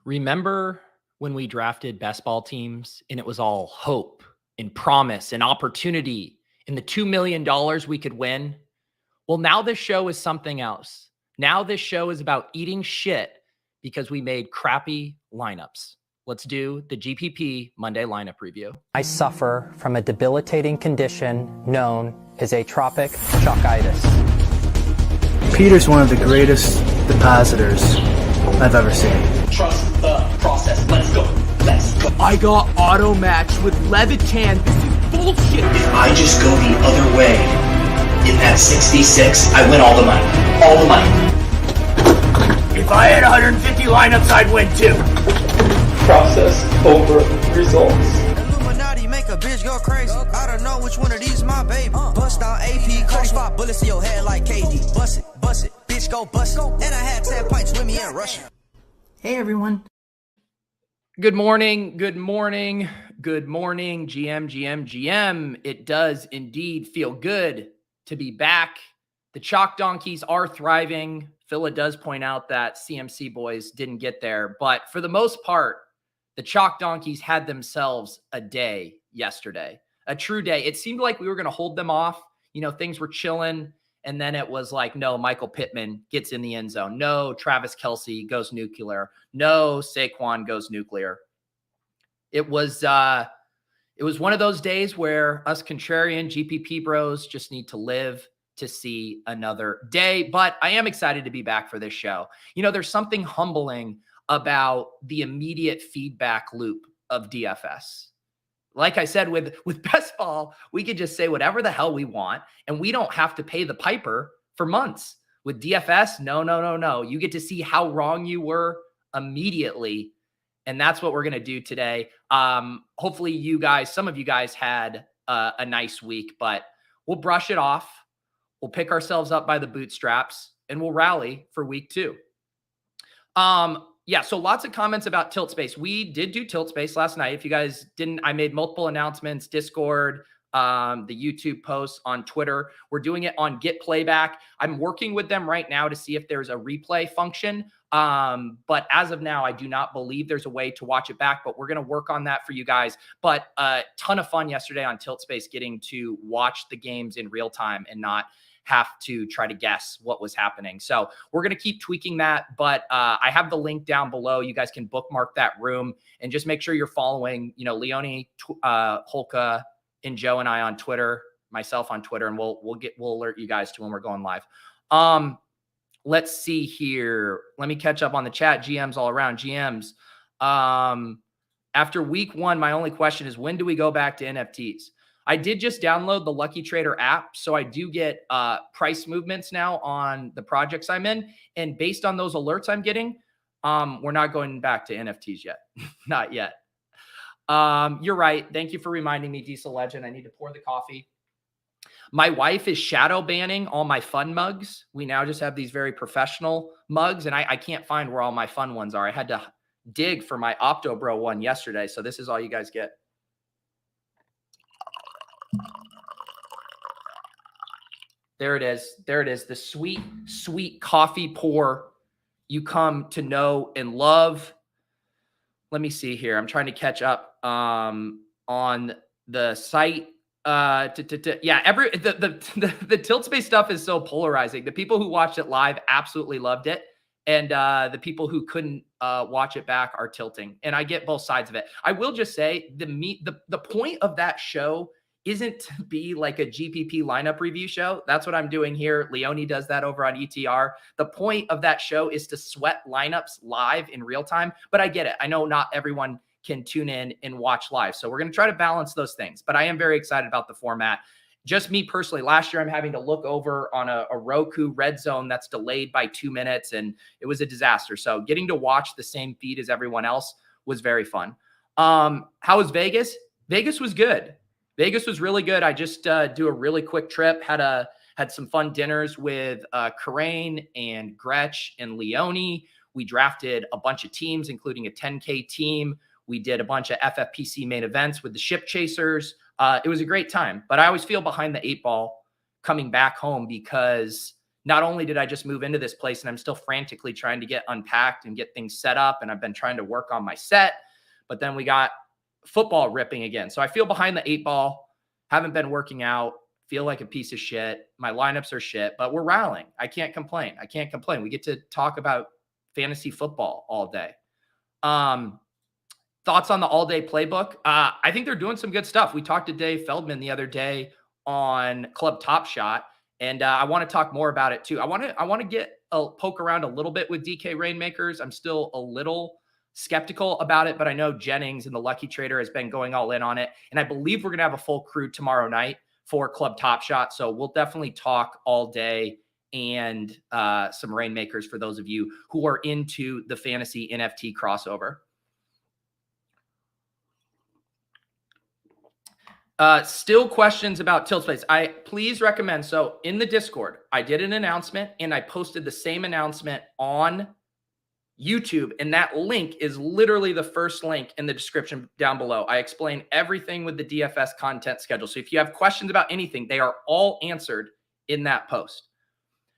Remember when we drafted best ball teams and it was all hope and promise and opportunity and the $2 million we could win? Well, now this show is something else. Now this show is about eating shit because we made crappy lineups. Let's do the GPP Monday lineup review. I suffer from a debilitating condition known as atropic chalkitis. Peter's one of the greatest depositors I've ever seen. Trust the process. Let's go. Let's go. I got auto matched with Levitan. This is bullshit. If I just go the other way in that 66, I win all the money. All the money. If I had 150 lineups, I'd win too. Process over results. Illuminati make a bitch go crazy. I don't know which one of these my baby. Bust down AP, cold spot bullets in your head like KD. Bust it, bitch go bust it. And I had 10 pints with me in Russia. Hey everyone. Good morning, GM. It does indeed feel good to be back. The Chalk Donkeys are thriving. Phila does point out that CMC boys didn't get there, but for the most part, the Chalk Donkeys had themselves a day yesterday, a true day. It seemed like we were going to hold them off. Things were chilling. And then it was like, no, Michael Pittman gets in the end zone. No, Travis Kelce goes nuclear. No, Saquon goes nuclear. It was one of those days where us contrarian GPP bros just need to live to see another day. But I am excited to be back for this show. There's something humbling about the immediate feedback loop of DFS. Like I said, with best ball, we could just say whatever the hell we want, and we don't have to pay the piper for months. With DFS, no. You get to see how wrong you were immediately, and that's what we're going to do today. Hopefully some of you guys had a nice week, but we'll brush it off. We'll pick ourselves up by the bootstraps, and we'll rally for week 2. So lots of comments about Tilt Space. We did do Tilt Space last night. If you guys didn't, I made multiple announcements, Discord, the YouTube posts, on Twitter. We're doing it on Get Playback. I'm working with them right now to see if there's a replay function. But as of now, I do not believe there's a way to watch it back, but we're going to work on that for you guys. But a ton of fun yesterday on Tilt Space, getting to watch the games in real time and not have to try to guess what was happening. So we're going to keep tweaking that, but I have the link down below. You guys can bookmark that room and just make sure you're following, Leone, Holka, and Joe and I on Twitter, myself on Twitter, and we'll alert you guys to when we're going live. Let's see here. Let me catch up on the chat. GMs all around. GMs. After week 1, my only question is, when do we go back to NFTs? I did just download the Lucky Trader app, so I do get price movements now on the projects I'm in. And based on those alerts I'm getting, we're not going back to NFTs yet. Not yet. You're right. Thank you for reminding me, Diesel Legend. I need to pour the coffee. My wife is shadow banning all my fun mugs. We now just have these very professional mugs, and I can't find where all my fun ones are. I had to dig for my Optobro one yesterday, so this is all you guys get. There it is. The sweet, sweet coffee pour you come to know and love. Let me see here. I'm trying to catch up on the site. The Tilt Space stuff is so polarizing. The people who watched it live absolutely loved it. And the people who couldn't watch it back are tilting. And I get both sides of it. I will just say the point of that show isn't to be like a GPP lineup review show. That's what I'm doing here. Leone does that over on ETR. The point of that show is to sweat lineups live in real time, but I get it. I know not everyone can tune in and watch live. So we're going to try to balance those things, but I am very excited about the format. Just me personally, last year I'm having to look over on a Roku red zone that's delayed by 2 minutes, and it was a disaster. So getting to watch the same feed as everyone else was very fun. How was Vegas? Vegas was good. Vegas was really good. I just do a really quick trip. Had some fun dinners with Karain and Gretch and Leone. We drafted a bunch of teams, including a 10K team. We did a bunch of FFPC main events with the Ship Chasers. It was a great time, but I always feel behind the 8 ball coming back home because not only did I just move into this place and I'm still frantically trying to get unpacked and get things set up, and I've been trying to work on my set, but then we got football ripping again. So I feel behind the 8 ball, haven't been working out, feel like a piece of shit. My lineups are shit, but we're rallying. I can't complain. We get to talk about fantasy football all day. Thoughts on the all-day playbook? I think they're doing some good stuff. We talked to Dave Feldman the other day on Club Top Shot, and I want to talk more about it too. I want to get a poke around a little bit with DK Rainmakers. I'm still a little skeptical about it, but I know Jennings and the Lucky Trader has been going all in on it, and I believe we're going to have a full crew tomorrow night for Club Top Shot. So we'll definitely talk all day and some Rainmakers for those of you who are into the fantasy NFT crossover. Still questions about Tilt Space. I please recommend. So in the Discord, I did an announcement and I posted the same announcement on YouTube. And that link is literally the first link in the description down below. I explain everything with the DFS content schedule. So if you have questions about anything, they are all answered in that post.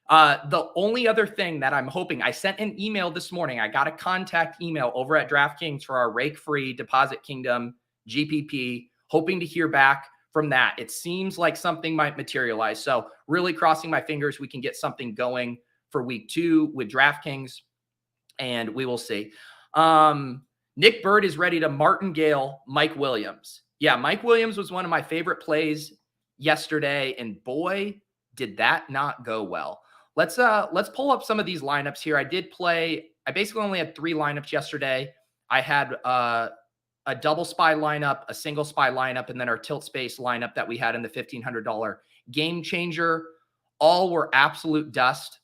The only other thing that I'm hoping, I sent an email this morning. I got a contact email over at DraftKings for our rake-free Deposit Kingdom GPP. Hoping to hear back from that. It seems like something might materialize. So really crossing my fingers we can get something going for week 2 with DraftKings, and we will see. Nick Bird is ready to martingale Mike Williams. Yeah, Mike Williams was one of my favorite plays yesterday, and boy, did that not go well. Let's pull up some of these lineups here. I basically only had 3 lineups yesterday. I had a double spy lineup, a single spy lineup, and then our tilt space lineup that we had in the $1,500 game changer. All were absolute dust.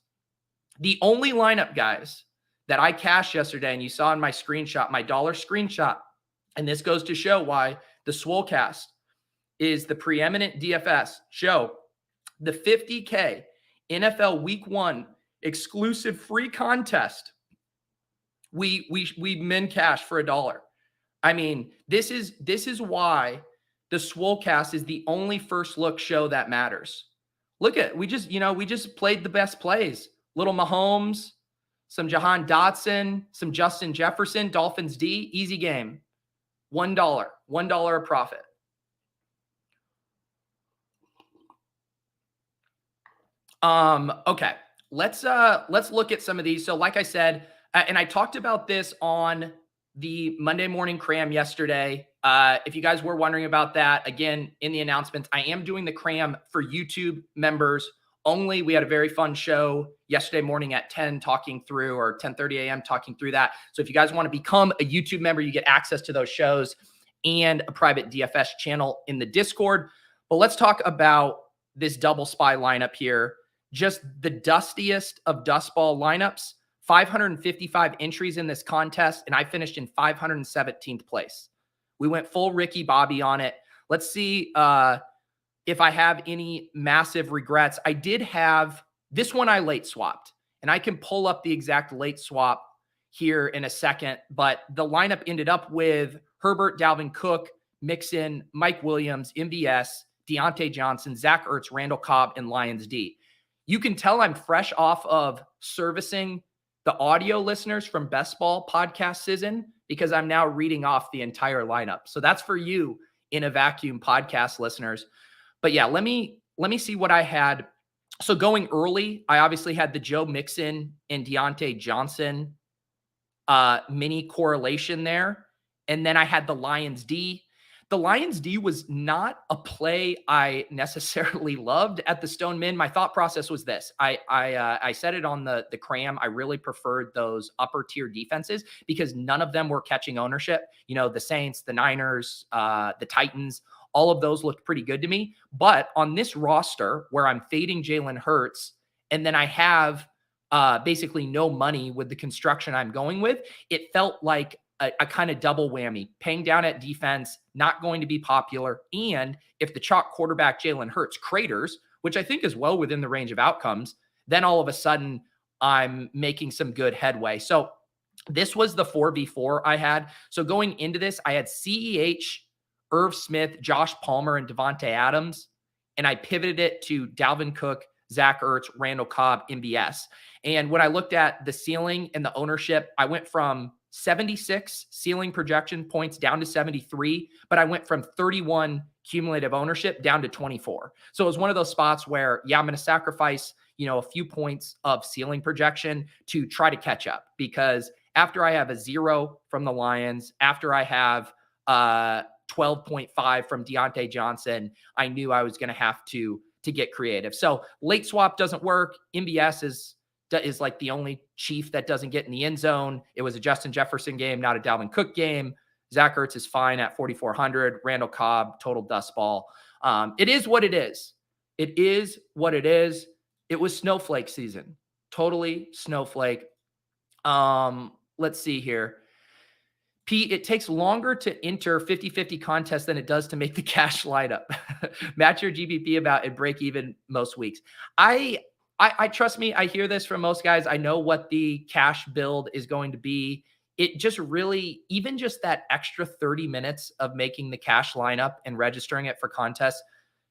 The only lineup, guys, that I cashed yesterday, and you saw in my screenshot, my dollar screenshot, and this goes to show why the Swolecast is the preeminent DFS show. The 50K NFL Week 1 exclusive free contest. We min cash for $1. I mean, this is why the Swolecast is the only first look show that matters. Look at, we just played the best plays. Little Mahomes, some Jahan Dotson, some Justin Jefferson, Dolphins D, easy game. $1 a profit. Okay, let's look at some of these. So like I said, and I talked about this on the Monday morning cram yesterday. If you guys were wondering about that, again, in the announcements, I am doing the cram for YouTube members only. We had a very fun show yesterday morning at 10 talking through, or 10:30 a.m. talking through that. So if you guys want to become a YouTube member, you get access to those shows and a private DFS channel in the Discord. But let's talk about this double spy lineup here. Just the dustiest of dust ball lineups. 555 entries in this contest, and I finished in 517th place. We went full Ricky Bobby on it. Let's see if I have any massive regrets. I did have this one I late swapped, and I can pull up the exact late swap here in a second, but the lineup ended up with Herbert, Dalvin Cook, Mixon, Mike Williams, MVS, Deontay Johnson, Zach Ertz, Randall Cobb, and Lions D. You can tell I'm fresh off of servicing the audio listeners from Best Ball podcast season, because I'm now reading off the entire lineup. So that's for you in a vacuum, podcast listeners. But yeah, let me see what I had. So going early, I obviously had the Joe Mixon and Deontay Johnson mini correlation there. And then I had the Lions D. The Lions D was not a play I necessarily loved at the Stone Min. My thought process was this. I said it on the cram. I really preferred those upper tier defenses because none of them were catching ownership. You know, the Saints, the Niners, the Titans, all of those looked pretty good to me. But on this roster where I'm fading Jalen Hurts, and then I have basically no money with the construction I'm going with, it felt like a kind of double whammy, paying down at defense, not going to be popular. And if the chalk quarterback Jalen Hurts craters, which I think is well within the range of outcomes, then all of a sudden I'm making some good headway. So this was the 4v4 I had. So going into this, I had CEH, Irv Smith, Josh Palmer, and Devontae Adams. And I pivoted it to Dalvin Cook, Zach Ertz, Randall Cobb, MBS. And when I looked at the ceiling and the ownership, I went from 76 ceiling projection points down to 73, but I went from 31 cumulative ownership down to 24. So it was one of those spots where, yeah, I'm going to sacrifice, a few points of ceiling projection to try to catch up, because after I have a 0 from the Lions, after I have 12.5 from Deontay Johnson, I knew I was going to have to get creative. So late swap doesn't work. MBS is like the only Chief that doesn't get in the end zone. It was a Justin Jefferson game, not a Dalvin Cook game. Zach Ertz is fine at 4,400. Randall Cobb, total dust ball. It is what it is. It is what it is. It was snowflake season. Totally snowflake. Let's see here. Pete, it takes longer to enter 50-50 contests than it does to make the cash lineup. Match your GBP about and break even most weeks. I trust me, I hear this from most guys. I know what the cash build is going to be. It just really, even just that extra 30 minutes of making the cash lineup and registering it for contests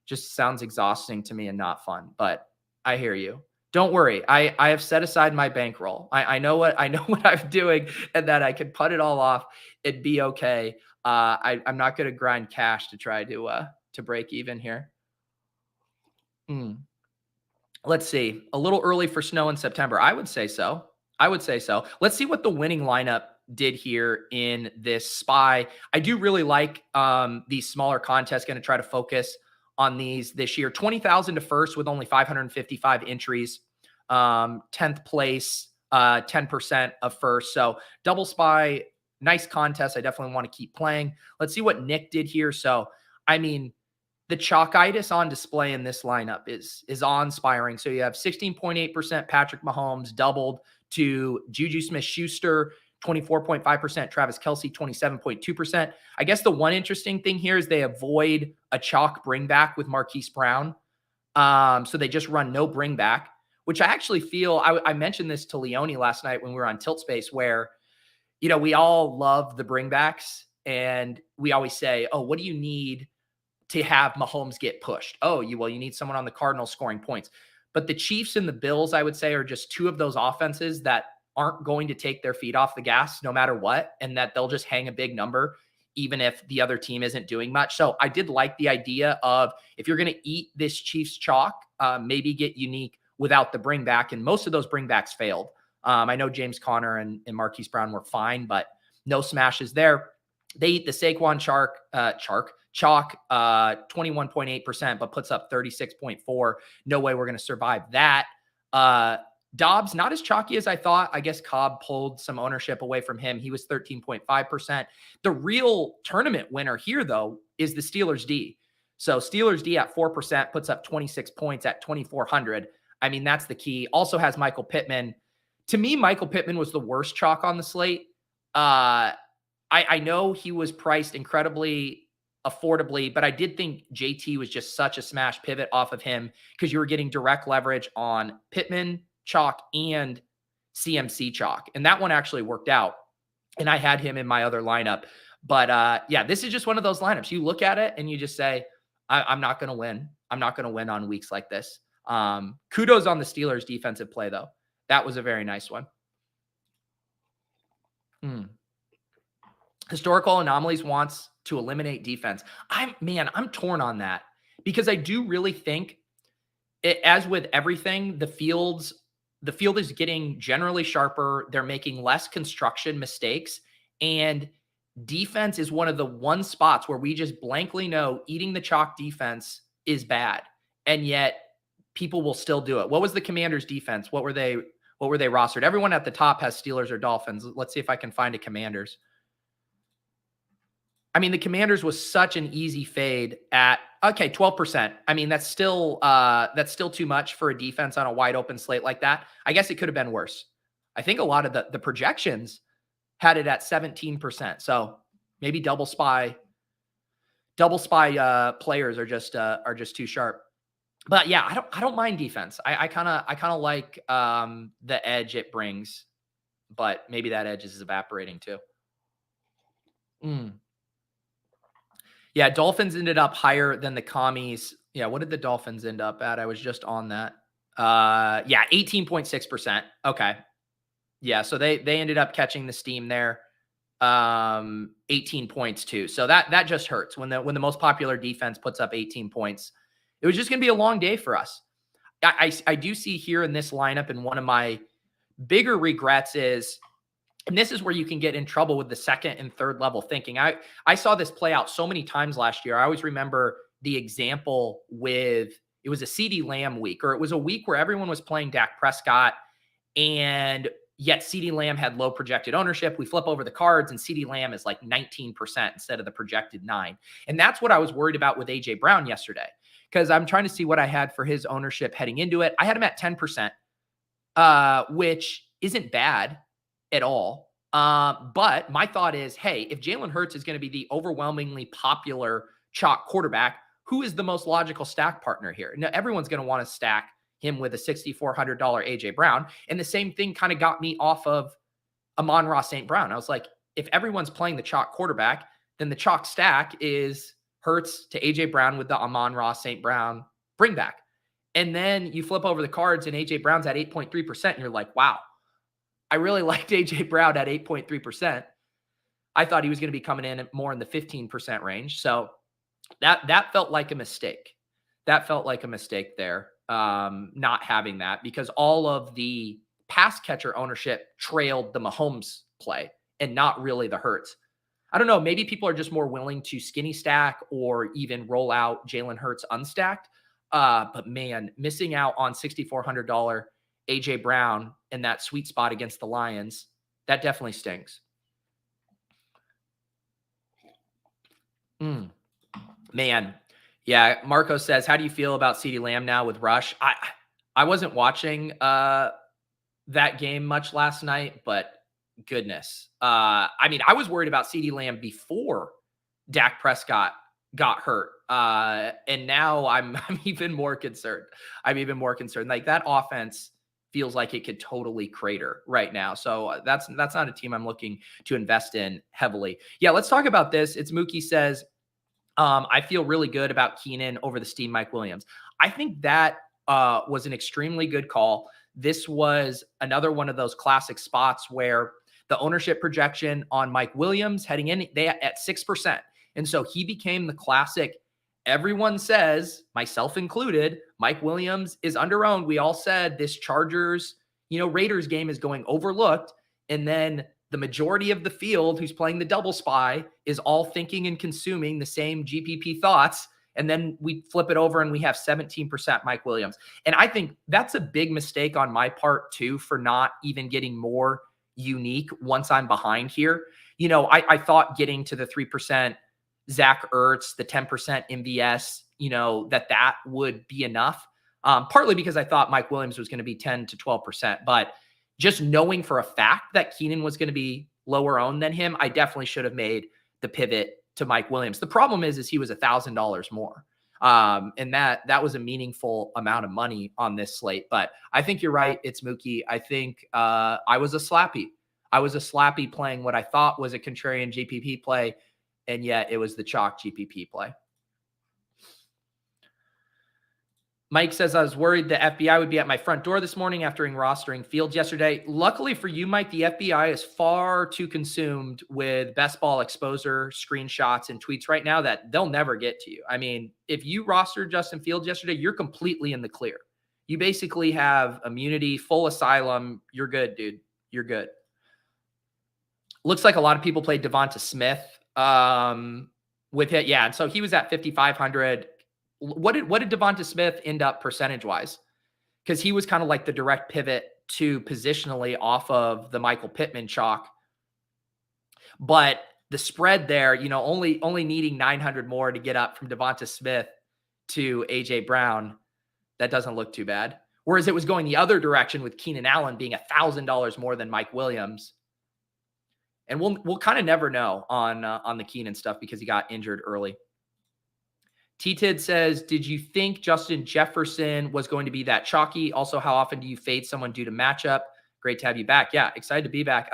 just sounds exhausting to me and not fun, but I hear you. Don't worry. I have set aside my bankroll. I know what I'm doing, and that I can put it all off. It'd be okay. I'm not going to grind cash to try to break even here. Let's see. A little early for snow in September. I would say so. Let's see what the winning lineup did here in this SPY. I do really like these smaller contests. Going to try to focus on these this year. 20,000 to first with only 555 entries. 10th place, 10% of first. So double SPY, nice contest. I definitely want to keep playing. Let's see what Nick did here. So, I mean, the chalkitis on display in this lineup is awe-inspiring. So you have 16.8% Patrick Mahomes doubled to Juju Smith-Schuster, 24.5%, Travis Kelce, 27.2%. I guess the one interesting thing here is they avoid a chalk bring back with Marquise Brown. So they just run no bring back, which I actually feel, I mentioned this to Leone last night when we were on Tilt Space, where, we all love the bringbacks and we always say, oh, what do you need to have Mahomes get pushed? Oh, you need someone on the Cardinals scoring points. But the Chiefs and the Bills, I would say, are just two of those offenses that aren't going to take their feet off the gas no matter what, and that they'll just hang a big number even if the other team isn't doing much. So I did like the idea of, if you're going to eat this Chiefs chalk, maybe get unique without the bring back. And most of those bringbacks failed. I know James Conner and Marquise Brown were fine, but no smashes there. They eat the Saquon chalk, 21.8%, but puts up 36.4. No way we're going to survive that. Dobbs, not as chalky as I thought. I guess Cobb pulled some ownership away from him. He was 13.5%. The real tournament winner here, though, is the Steelers D. So Steelers D at 4% puts up 26 points at 2,400. I mean, that's the key. Also has Michael Pittman. To me, Michael Pittman was the worst chalk on the slate. I know he was priced incredibly affordably, but I did think JT was just such a smash pivot off of him, because you were getting direct leverage on Pittman chalk and CMC chalk. And that one actually worked out. And I had him in my other lineup. But yeah, this is just one of those lineups. You look at it and you just say, I'm not going to win. I'm not going to win on weeks like this. Kudos on the Steelers defensive play, though. That was a very nice one. Historical anomalies wants to eliminate defense. I'm torn on that, because I do really think, as with everything, the field is getting generally sharper. They're making less construction mistakes, and defense is one of the one spots where we just blankly know eating the chalk defense is bad, and yet people will still do it. What was the Commanders' defense? What were they rostered? Everyone at the top has Steelers or Dolphins. Let's see if I can find a Commanders. I mean, the Commanders was such an easy fade at, 12%. I mean, that's still too much for a defense on a wide open slate like that. I guess it could have been worse. I think a lot of the projections had it at 17%. So maybe double spy players are just too sharp. But yeah, I don't mind defense. I kind of like the edge it brings, but maybe that edge is evaporating too. Yeah, Dolphins ended up higher than the commies. Yeah, what did the Dolphins end up at? I was just on that. Yeah, 18.6%. Okay. Yeah, so they ended up catching the steam there. 18 points too. So that just hurts when the most popular defense puts up 18 points. It was just going to be a long day for us. I do see here in this lineup, and one of my bigger regrets is, and this is where you can get in trouble with the second and third level thinking. I saw this play out so many times last year. I always remember the example with, it was a CeeDee Lamb week, or it was a week where everyone was playing Dak Prescott, and yet CeeDee Lamb had low projected ownership. We flip over the cards and CeeDee Lamb is like 19% instead of the projected 9. And that's what I was worried about with AJ Brown yesterday, because I'm trying to see what I had for his ownership heading into it. I had him at 10%, which isn't bad at all. But my thought is, hey, if Jalen Hurts is going to be the overwhelmingly popular chalk quarterback, who is the most logical stack partner here? Now, everyone's going to want to stack him with a $6,400 AJ Brown. And the same thing kind of got me off of Amon-Ra St. Brown. I was like, if everyone's playing the chalk quarterback, then the chalk stack is Hurts to AJ Brown with the Amon-Ra St. Brown bring back. And then you flip over the cards and AJ Brown's at 8.3%. And you're like, wow, I really liked AJ Brown at 8.3%. I thought he was going to be coming in at more in the 15% range. So that felt like a mistake. That felt like a mistake there. Not having that, because all of the pass catcher ownership trailed the Mahomes play and not really the Hurts. I don't know. Maybe people are just more willing to skinny stack or even roll out Jalen Hurts unstacked. But man, missing out on $6,400 AJ Brown in that sweet spot against the Lions, that definitely stings. Man. Yeah, Marco says, how do you feel about CeeDee Lamb now with Rush? I wasn't watching that game much last night, but goodness. I mean, I was worried about CeeDee Lamb before Dak Prescott got hurt. And now I'm even more concerned. Like, that offense feels like it could totally crater right now. So that's not a team I'm looking to invest in heavily. Yeah, let's talk about this. It's Mookie says, I feel really good about Keenan over the steam Mike Williams. I think that was an extremely good call. This was another one of those classic spots where the ownership projection on Mike Williams heading in, they at 6%. And so he became the classic. Everyone says, myself included, Mike Williams is under-owned. We all said this Chargers, Raiders game is going overlooked. And then the majority of the field who's playing the double spy is all thinking and consuming the same GPP thoughts. And then we flip it over and we have 17% Mike Williams. And I think that's a big mistake on my part too, for not even getting more unique once I'm behind here. I thought getting to the 3% Zach Ertz, the 10% MVS, that would be enough. Partly because I thought Mike Williams was going to be 10 to 12%, but just knowing for a fact that Keenan was going to be lower owned than him, I definitely should have made the pivot to Mike Williams. The problem is he was $1,000 more. And that was a meaningful amount of money on this slate. But I think you're right. It's Mookie. I think I was a slappy playing what I thought was a contrarian GPP play, and yet it was the chalk GPP play. Mike says, I was worried the FBI would be at my front door this morning after rostering Fields yesterday. Luckily for you, Mike, the FBI is far too consumed with best ball exposure, screenshots, and tweets right now that they'll never get to you. I mean, if you rostered Justin Fields yesterday, you're completely in the clear. You basically have immunity, full asylum. You're good, dude. You're good. Looks like a lot of people played Devonta Smith with it. Yeah, and so he was at 5,500. What did Devonta Smith end up percentage-wise? Because he was kind of like the direct pivot to positionally off of the Michael Pittman chalk. But the spread there, only needing 900 more to get up from Devonta Smith to AJ Brown, that doesn't look too bad. Whereas it was going the other direction with Keenan Allen being $1,000 more than Mike Williams. And we'll kind of never know on the Keenan stuff because he got injured early. T-Tid says, did you think Justin Jefferson was going to be that chalky? Also, how often do you fade someone due to matchup? Great to have you back. Yeah, excited to be back.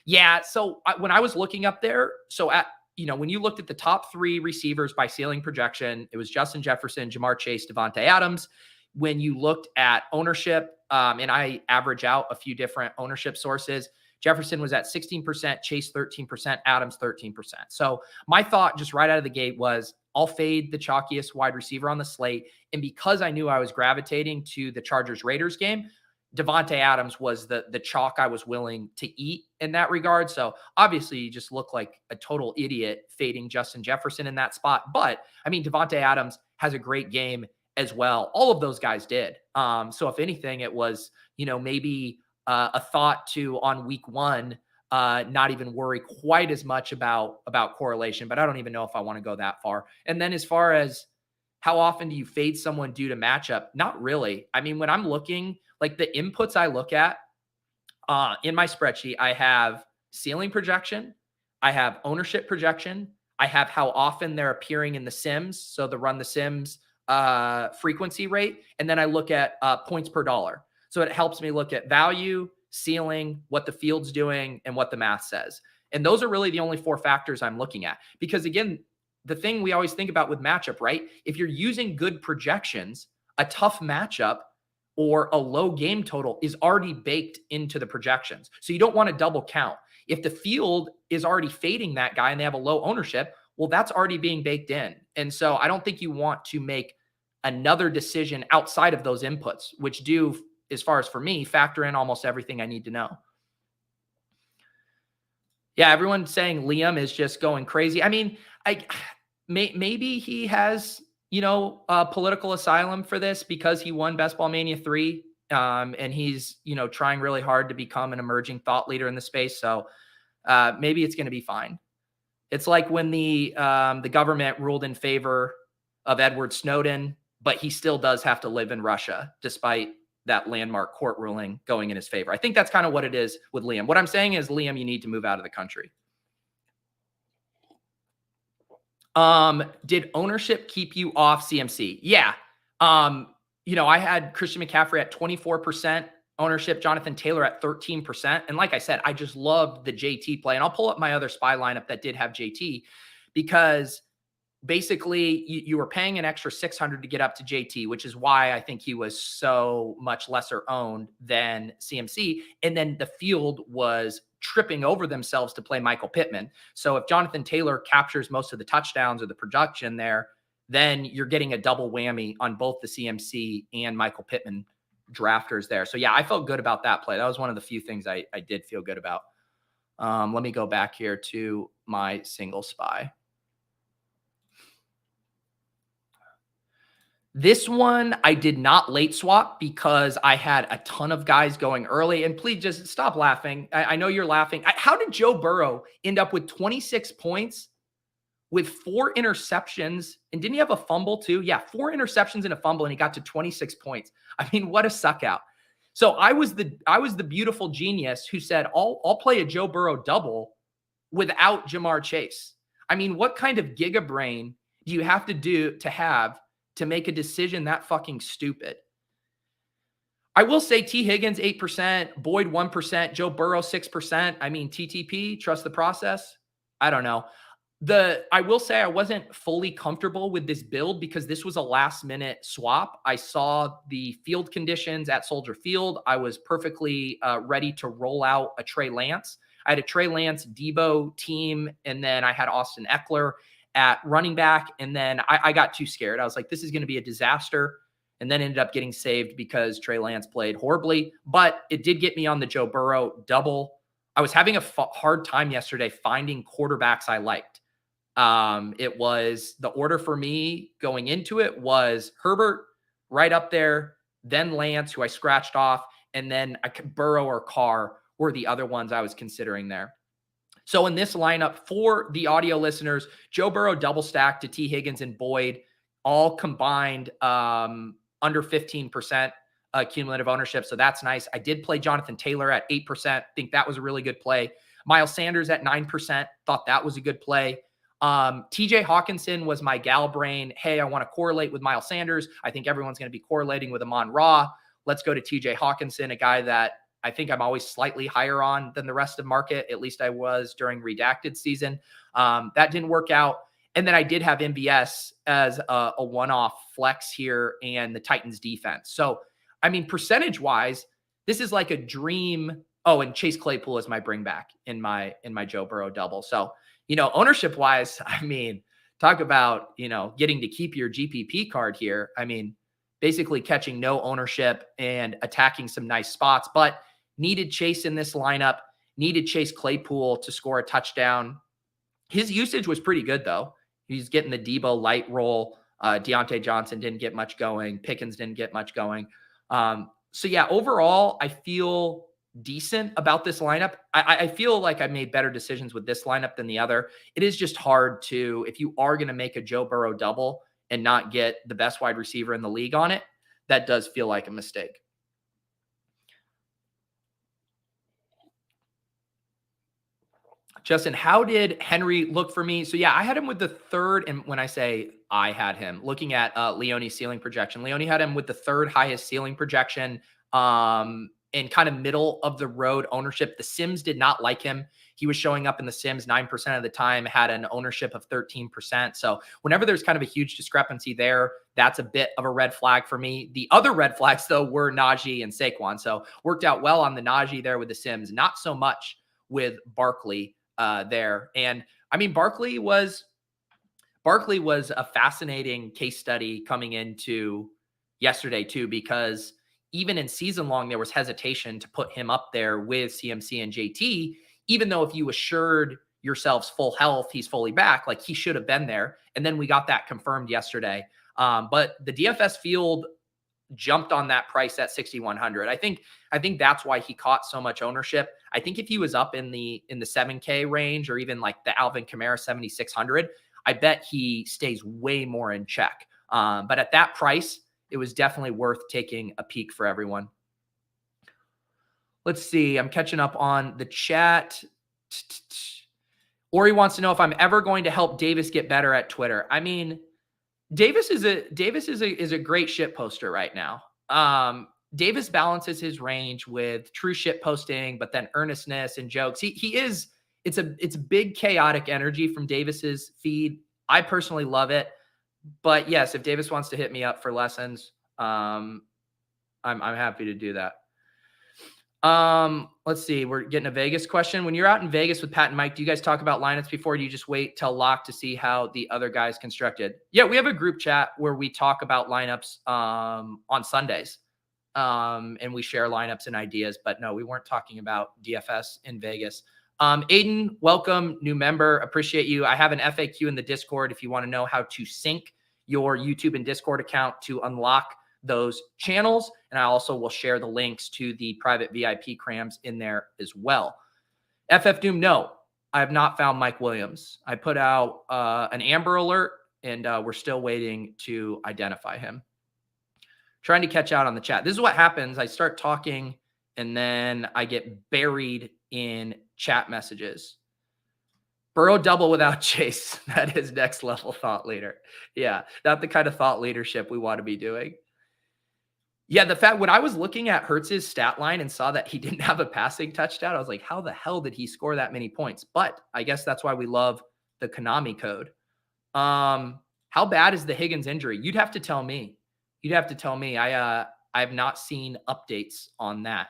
Yeah, so when I was looking up there, when you looked at the top 3 receivers by ceiling projection, it was Justin Jefferson, Jamar Chase, Devontae Adams. when you looked at ownership, and I average out a few different ownership sources, Jefferson was at 16%, Chase 13%, Adams 13%. So my thought just right out of the gate was I'll fade the chalkiest wide receiver on the slate. And because I knew I was gravitating to the Chargers-Raiders game, Devontae Adams was the chalk I was willing to eat in that regard. So obviously you just look like a total idiot fading Justin Jefferson in that spot. But I mean, Devontae Adams has a great game as well. All of those guys did. So if anything, it was, maybe a thought to on week one, not even worry quite as much about correlation, but I don't even know if I want to go that far. And then as far as how often do you fade someone due to matchup? Not really. I mean, when I'm looking, like the inputs I look at in my spreadsheet, I have ceiling projection, I have ownership projection, I have how often they're appearing in the sims. So the run the sims frequency rate. And then I look at points per dollar. So it helps me look at value, ceiling, what the field's doing, and what the math says. And those are really the only 4 factors I'm looking at. Because again, the thing we always think about with matchup, right? If you're using good projections, a tough matchup or a low game total is already baked into the projections. So you don't want to double count. If the field is already fading that guy and they have a low ownership, well, that's already being baked in. And so I don't think you want to make another decision outside of those inputs, which do, as far as for me, factor in almost everything I need to know. Yeah, everyone's saying Liam is just going crazy. I mean, maybe he has, political asylum for this because he won Best Ball Mania 3. And he's, trying really hard to become an emerging thought leader in the space. So maybe it's going to be fine. It's like when the government ruled in favor of Edward Snowden, but he still does have to live in Russia despite that landmark court ruling going in his favor. I think that's kind of what it is with Liam. What I'm saying is, Liam, you need to move out of the country. Did ownership keep you off CMC? Yeah. I had Christian McCaffrey at 24% ownership, Jonathan Taylor at 13%. And like I said, I just loved the JT play. And I'll pull up my other SPY lineup that did have JT because basically you were paying an extra 600 to get up to JT, which is why I think he was so much lesser owned than CMC. And then the field was tripping over themselves to play Michael Pittman. So if Jonathan Taylor captures most of the touchdowns or the production there, then you're getting a double whammy on both the CMC and Michael Pittman drafters there. So yeah, I felt good about that play. That was one of the few things I did feel good about. Let me go back here to my single SPY. This one, I did not late swap because I had a ton of guys going early. And please just stop laughing. I know you're laughing. How did Joe Burrow end up with 26 points with 4 interceptions? And didn't he have a fumble too? Yeah, 4 interceptions and a fumble, and he got to 26 points. I mean, what a suck out. So I was the beautiful genius who said, I'll play a Joe Burrow double without Jamar Chase. I mean, what kind of giga brain do you have to have to make a decision that fucking stupid? I will say T. Higgins, 8%, Boyd, 1%, Joe Burrow, 6%. I mean, TTP, trust the process. I don't know. I will say I wasn't fully comfortable with this build because this was a last minute swap. I saw the field conditions at Soldier Field. I was perfectly ready to roll out a Trey Lance. I had a Trey Lance Debo team, and then I had Austin Eckler at running back. And then I got too scared. I was like, this is going to be a disaster. And then ended up getting saved because Trey Lance played horribly, but it did get me on the Joe Burrow double. I was having a hard time yesterday finding quarterbacks I liked. It was the order for me going into it was Herbert right up there, then Lance, who I scratched off, and then Burrow or Carr were the other ones I was considering there. So in this lineup for the audio listeners, Joe Burrow double stacked to T. Higgins and Boyd, all combined under 15% cumulative ownership. So that's nice. I did play Jonathan Taylor at 8%. Think that was a really good play. Miles Sanders at 9%. Thought that was a good play. TJ Hawkinson was my gal brain. Hey, I want to correlate with Miles Sanders. I think everyone's going to be correlating with Amon-Ra. Let's go to TJ Hawkinson, a guy that I think I'm always slightly higher on than the rest of the market. At least I was during redacted season. That didn't work out. And then I did have MVS as a one-off flex here and the Titans defense. So, I mean, percentage-wise, this is like a dream. Oh, and Chase Claypool is my bring back in my Joe Burrow double. So, ownership-wise, I mean, talk about, getting to keep your GPP card here. I mean, basically catching no ownership and attacking some nice spots, but needed Chase in this lineup, needed Chase Claypool to score a touchdown. His usage was pretty good, though. He's getting the Debo light roll. Deontay Johnson didn't get much going. Pickens didn't get much going. So, yeah, overall, I feel decent about this lineup. I feel like I made better decisions with this lineup than the other. It is just hard to, if you are going to make a Joe Burrow double and not get the best wide receiver in the league on it, that does feel like a mistake. Justin, how did Henry look for me? So, yeah, I had him with the third. And when I say I had him, looking at Leone's ceiling projection, Leone had him with the third highest ceiling projection and kind of middle of the road ownership. The Sims did not like him. He was showing up in the Sims 9% of the time, had an ownership of 13%. So whenever there's kind of a huge discrepancy there, that's a bit of a red flag for me. The other red flags, though, were Najee and Saquon. So worked out well on the Najee there with the Sims, not so much with Barkley there. And I mean, Barkley was a fascinating case study coming into yesterday too, because even in season long, there was hesitation to put him up there with CMC and JT, even though if you assured yourselves full health, he's fully back, like he should have been there. And then we got that confirmed yesterday. But the DFS field jumped on that price at 6,100. I think that's why he caught so much ownership. I think if he was up in the 7K range, or even like the Alvin Kamara 7,600, I bet he stays way more in check. But at that price, it was definitely worth taking a peek for everyone. Let's see. I'm catching up on the chat. Ori wants to know if I'm ever going to help Davis get better at Twitter. I mean, Davis is a great shit poster right now. Davis balances his range with true shit posting, but then earnestness and jokes. It's a big chaotic energy from Davis's feed. I personally love it. But yes, if Davis wants to hit me up for lessons, I'm happy to do that. Let's see. We're getting a Vegas question. When you're out in Vegas with Pat and Mike, do you guys talk about lineups before? Or do you just wait till lock to see how the other guys constructed? Yeah, we have a group chat where we talk about lineups on Sundays. And we share lineups and ideas. But no, we weren't talking about DFS in Vegas. Aiden, welcome, new member. Appreciate you. I have an FAQ in the Discord if you want to know how to sync your YouTube and Discord account to unlock those channels. And I also will share the links to the private VIP crams in there as well. FF Doom, no, I have not found Mike Williams. I put out an Amber Alert, and we're still waiting to identify him. Trying to catch out on the chat. This is what happens. I start talking, and then I get buried in chat messages. Burrow double without Chase. That is next level thought leader. Yeah, not the kind of thought leadership we want to be doing. Yeah, the fact when I was looking at Hurts's stat line and saw that he didn't have a passing touchdown, I was like, how the hell did he score that many points? But I guess that's why we love the Konami code. How bad is the Higgins injury? You'd have to tell me. You'd have to tell me. I have not seen updates on that.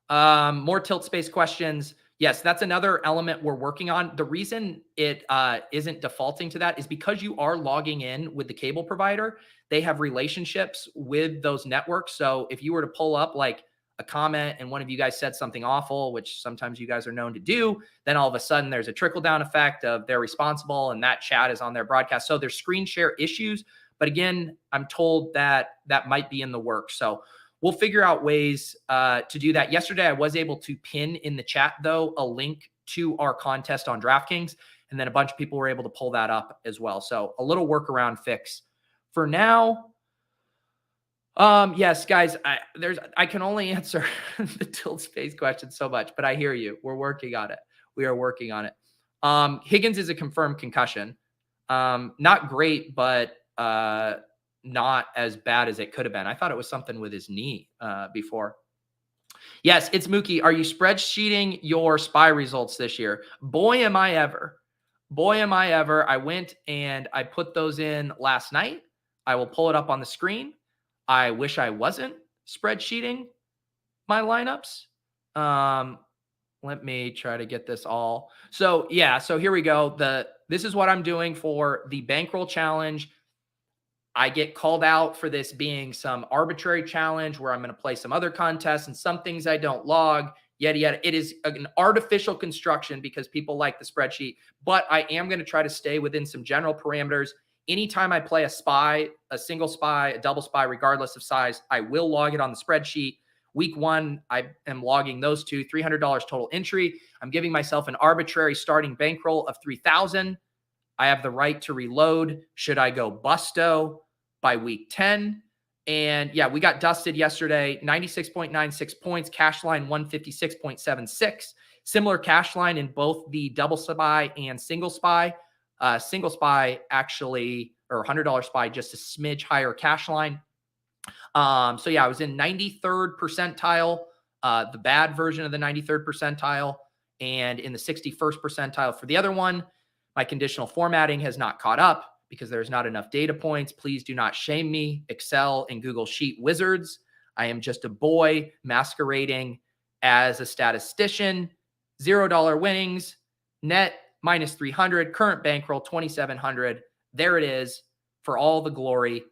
More tilt space questions. Yes, that's another element we're working on. The reason it isn't defaulting to that is because you are logging in with the cable provider. They have relationships with those networks. So if you were to pull up like a comment and one of you guys said something awful, which sometimes you guys are known to do, then all of a sudden there's a trickle down effect of they're responsible and that chat is on their broadcast. So there's screen share issues. But again, I'm told that that might be in the works. So we'll figure out ways to do that. Yesterday, I was able to pin in the chat, though, a link to our contest on DraftKings. And then a bunch of people were able to pull that up as well. So a little workaround fix for now. Yes, guys, I can only answer the tilt space question so much, but I hear you. We're working on it. We are working on it. Higgins is a confirmed concussion. Not great, but not as bad as it could have been. I thought it was something with his knee before. Yes, it's Mookie. Are you spreadsheeting your spy results this year? Boy, am I ever. boy, am I ever. I went and I put those in last night. I will pull it up on the screen. I wish I wasn't spreadsheeting my lineups. Let me try to get this all. So yeah, so here we go. This is what I'm doing for the Bankroll challenge. I get called out for this being some arbitrary challenge where I'm going to play some other contests and some things I don't log, yada, yada. It is an artificial construction because people like the spreadsheet, but I am going to try to stay within some general parameters. Anytime I play a spy, a single spy, a double spy, regardless of size, I will log it on the spreadsheet. Week 1, I am logging those two, $300 total entry. I'm giving myself an arbitrary starting bankroll of $3,000. I have the right to reload should I go busto by week 10. And yeah, we got dusted yesterday, 96.96 points, cash line 156.76. Similar cash line in both the double spy and single spy. Single spy actually, or $100 spy, just a smidge higher cash line. So yeah, I was in 93rd percentile, the bad version of the 93rd percentile, and in the 61st percentile for the other one. My conditional formatting has not caught up because there's not enough data points. Please do not shame me, Excel and Google Sheet wizards. I am just a boy masquerading as a statistician. $0 winnings, net minus 300, current bankroll 2,700. There it is for all the glory.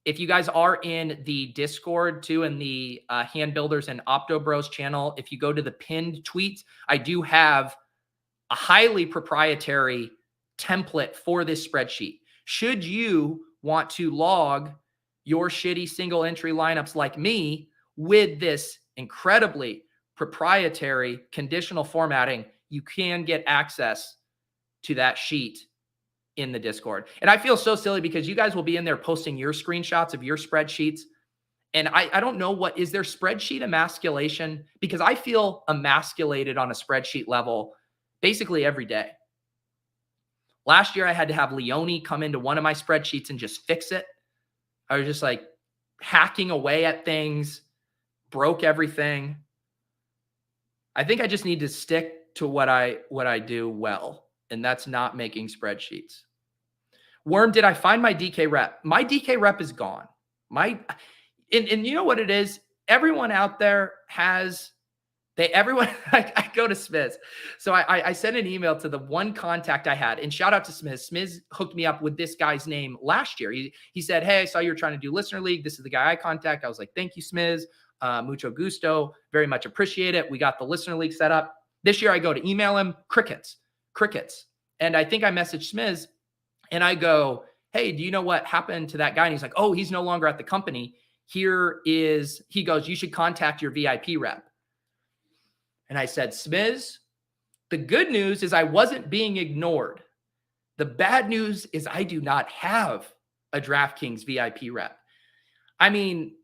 If you guys are in the Discord too, in the Hand Builders and Opto Bros channel, if you go to the pinned tweets, I do have a highly proprietary template for this spreadsheet. Should you want to log your shitty single entry lineups like me with this incredibly proprietary conditional formatting, you can get access to that sheet in the Discord. And I feel so silly because you guys will be in there posting your screenshots of your spreadsheets. And I don't know, what is their spreadsheet emasculation? Because I feel emasculated on a spreadsheet level basically every day. Last year, I had to have Leone come into one of my spreadsheets and just fix it. I was just like hacking away at things, broke everything. I think I just need to stick to what I do well, and that's not making spreadsheets. Worm, did I find my DK rep? My DK rep is gone. And you know what it is? Everyone out there has... I go to Smith's. So I sent an email to the one contact I had, and shout out to Smith. Smith hooked me up with this guy's name last year. He said, hey, I saw you were trying to do Listener League. This is the guy I contact. I was like, thank you, Smith. Mucho gusto. Very much appreciate it. We got the Listener League set up. This year I go to email him, crickets. And I think I messaged Smith and I go, hey, do you know what happened to that guy? And he's like, oh, he's no longer at the company. He goes, you should contact your VIP rep. And I said, Smiz, the good news is I wasn't being ignored. The bad news is I do not have a DraftKings VIP rep. I mean,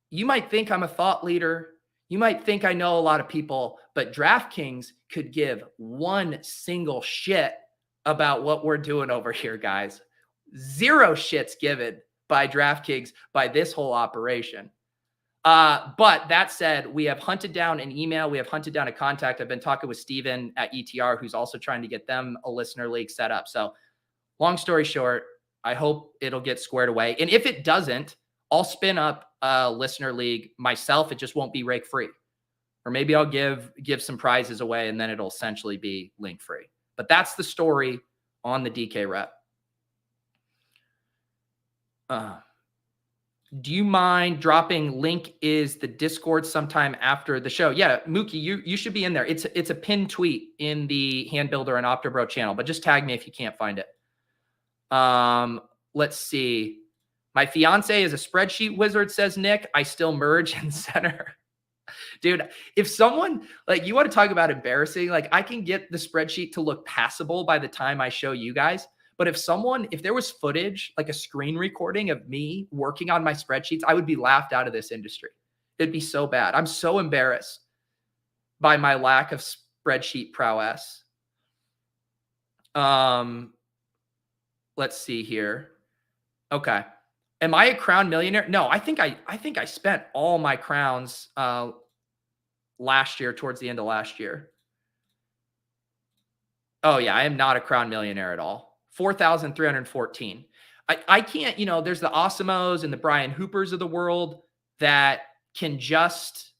you might think I'm a thought leader. You might think I know a lot of people, but DraftKings could give one single shit about what we're doing over here, guys. Zero shits given by DraftKings by this whole operation. But that said, we have hunted down an email. We have hunted down a contact. I've been talking with Steven at ETR, who's also trying to get them a Listener League set up. So long story short, I hope it'll get squared away. And if it doesn't, I'll spin up a Listener League myself. It just won't be rake free. Or maybe I'll give some prizes away and then it'll essentially be link free. But that's the story on the DK rep. Do you mind dropping link is the Discord sometime after the show? Yeah, Mookie, you should be in there. It's a pinned tweet in the Hand Builder and Optobro channel, but just tag me if you can't find it. Let's see. My fiance is a spreadsheet wizard, says Nick. I still merge and center. Dude, if someone, like, you want to talk about embarrassing, like, I can get the spreadsheet to look passable by the time I show you guys. But if there was footage, like a screen recording of me working on my spreadsheets, I would be laughed out of this industry. It'd be so bad. I'm so embarrassed by my lack of spreadsheet prowess. Let's see here. Okay. Am I a crown millionaire? No, I think I spent all my crowns last year, towards the end of last year. Oh yeah, I am not a crown millionaire at all. 4,314. I can't, there's the Asimos and the Brian Hoopers of the world that can just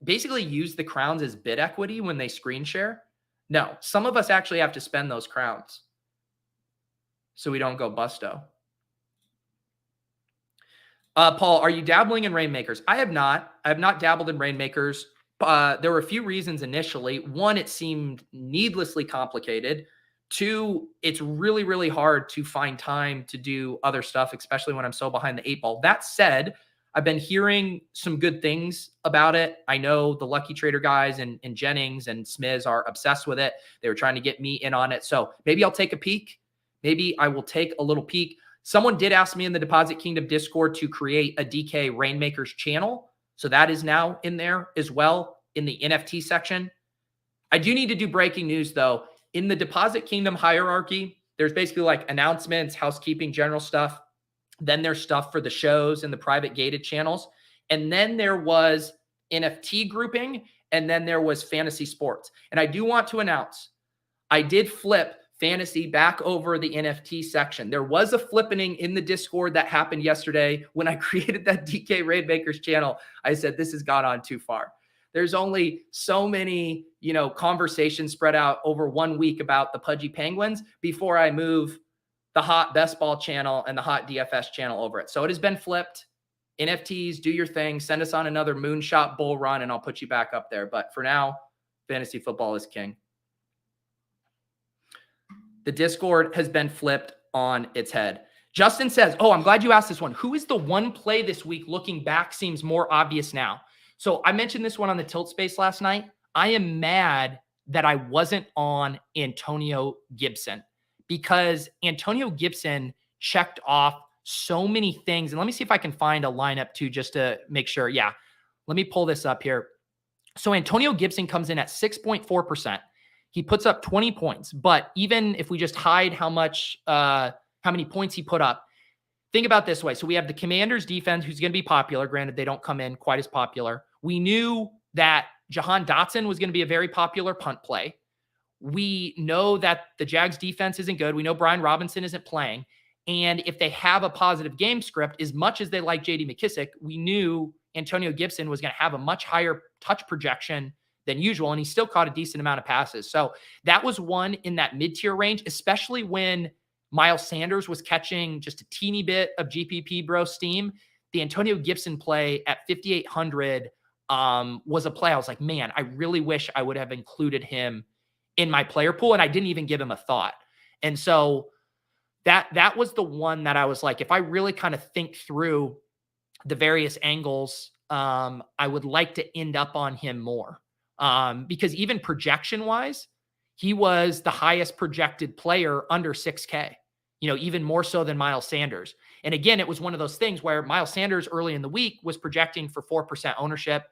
basically use the crowns as bid equity when they screen share. No, some of us actually have to spend those crowns so we don't go busto. Paul, are you dabbling in rainmakers? I have not. I have not dabbled in rainmakers. There were a few reasons initially. One, it seemed needlessly complicated. Two, it's really, really hard to find time to do other stuff, especially when I'm so behind the 8 ball. That said, I've been hearing some good things about it. I know the Lucky Trader guys and Jennings and Smiz are obsessed with it. They were trying to get me in on it. So maybe I'll take a peek. Maybe I will take a little peek. Someone did ask me in the Deposit Kingdom Discord to create a DK Rainmakers channel. So that is now in there as well in the NFT section. I do need to do breaking news though. In the Deposit Kingdom hierarchy, there's basically like announcements, housekeeping, general stuff. Then there's stuff for the shows and the private gated channels. And then there was NFT grouping. And then there was fantasy sports. And I do want to announce, I did flip fantasy back over the NFT section. There was a flippening in the Discord that happened yesterday when I created that DK Rainmakers channel. I said, this has gone on too far. There's only so many, conversations spread out over 1 week about the Pudgy Penguins before I move the hot best ball channel and the hot DFS channel over it. So it has been flipped. NFTs, do your thing. Send us on another moonshot bull run and I'll put you back up there. But for now, fantasy football is king. The Discord has been flipped on its head. Justin says, oh, I'm glad you asked this one. Who is the one play this week looking back seems more obvious now? So I mentioned this one on the Tilt Space last night. I am mad that I wasn't on Antonio Gibson because Antonio Gibson checked off so many things. And let me see if I can find a lineup too, just to make sure. Yeah, let me pull this up here. So Antonio Gibson comes in at 6.4%. He puts up 20 points, but even if we just hide how many points he put up, think about this way. So we have the Commanders defense, who's going to be popular. Granted, they don't come in quite as popular. We knew that Jahan Dotson was going to be a very popular punt play. We know that the Jags defense isn't good. We know Brian Robinson isn't playing. And if they have a positive game script, as much as they like JD McKissick, we knew Antonio Gibson was going to have a much higher touch projection than usual, and he still caught a decent amount of passes. So that was one in that mid-tier range, especially when Miles Sanders was catching just a teeny bit of GPP bro steam. The Antonio Gibson play at 5,800 was a play I was like, man, I really wish I would have included him in my player pool, and I didn't even give him a thought. And so that was the one that I was like, if I really kind of think through the various angles, I would like to end up on him more. Because even projection wise, he was the highest projected player under 6K, even more so than Miles Sanders. And again, it was one of those things where Miles Sanders early in the week was projecting for 4% ownership.